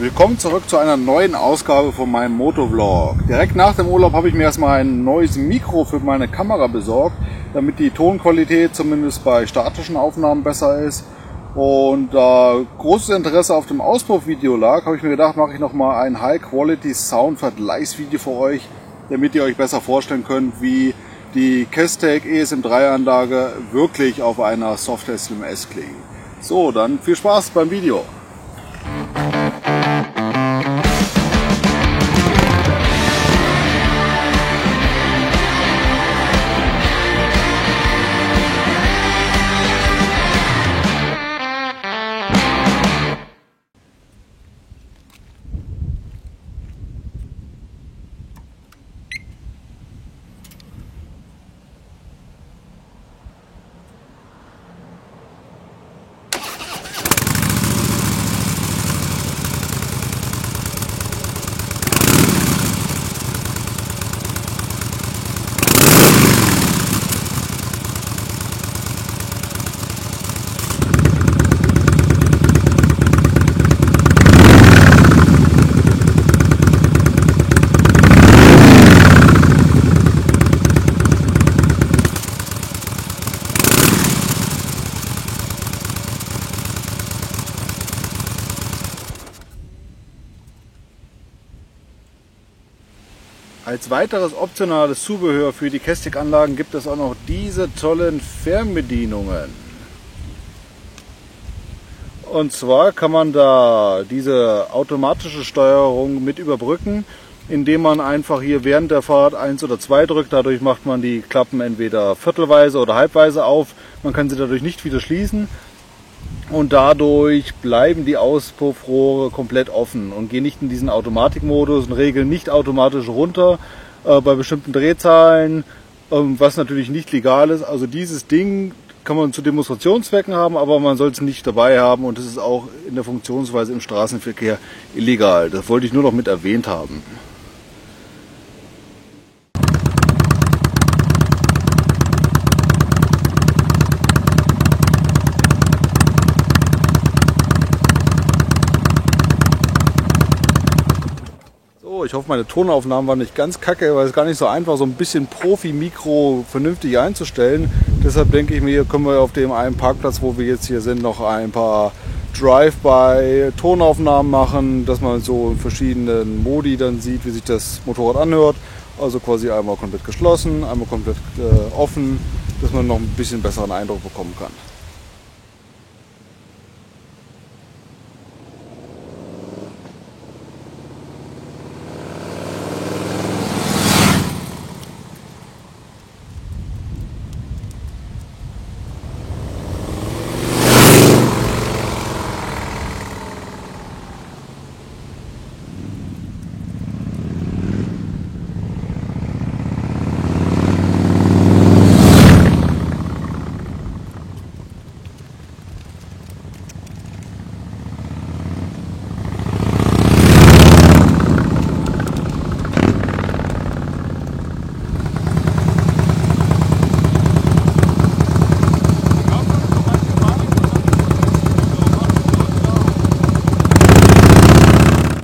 Willkommen zurück zu einer neuen Ausgabe von meinem Motovlog. Direkt nach dem Urlaub habe ich mir erstmal ein neues Mikro für meine Kamera besorgt, damit die Tonqualität zumindest bei statischen Aufnahmen besser ist. Und da großes Interesse auf dem Auspuffvideo lag, habe ich mir gedacht, mache ich nochmal ein High-Quality-Sound-Vergleichsvideo für euch, damit ihr euch besser vorstellen könnt, wie die Kestec ESM3-Anlage wirklich auf einer Soft SLMS klingt. So, dann viel Spaß beim Video. Als weiteres optionales Zubehör für die Kestec-Anlagen gibt es auch noch diese tollen Fernbedienungen. Und zwar kann man da diese automatische Steuerung mit überbrücken, indem man einfach hier während der Fahrt 1 oder 2 drückt. Dadurch macht man die Klappen entweder viertelweise oder halbweise auf. Man kann sie dadurch nicht wieder schließen. Und dadurch bleiben die Auspuffrohre komplett offen und gehen nicht in diesen Automatikmodus und regeln nicht automatisch runter bei bestimmten Drehzahlen, was natürlich nicht legal ist. Also dieses Ding kann man zu Demonstrationszwecken haben, aber man soll es nicht dabei haben und es ist auch in der Funktionsweise im Straßenverkehr illegal. Das wollte ich nur noch mit erwähnt haben. Ich hoffe, meine Tonaufnahmen waren nicht ganz kacke, weil es gar nicht so einfach, so ein bisschen Profi-Mikro vernünftig einzustellen. Deshalb denke ich mir, können wir auf dem einen Parkplatz, wo wir jetzt hier sind, noch ein paar Drive-by-Tonaufnahmen machen, dass man so in verschiedenen Modi dann sieht, wie sich das Motorrad anhört. Also quasi einmal komplett geschlossen, einmal komplett offen, dass man noch ein bisschen besseren Eindruck bekommen kann.